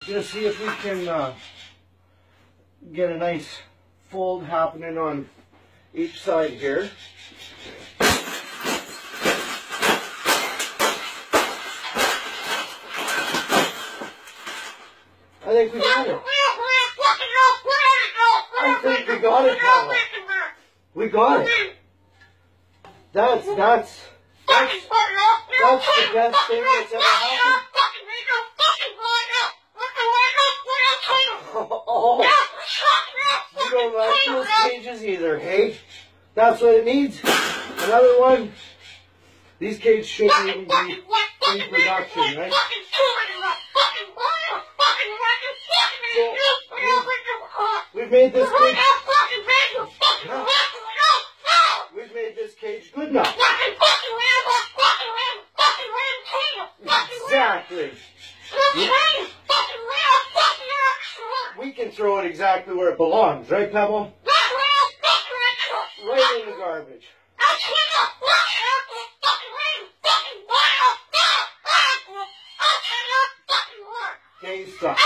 Just see if we can get a nice fold happening on each side here. I think we got it. I think we got it, Paula. We got it. That's the best thing that's ever happened. Oh, you don't like those cages either, hey? That's what it needs. Another one. These cages shouldn't even be in production, right? So, we've made this cage. We've made this cage good enough. Exactly. We can throw it exactly where it belongs, right, Pebble? Right in the garbage. Okay, stop.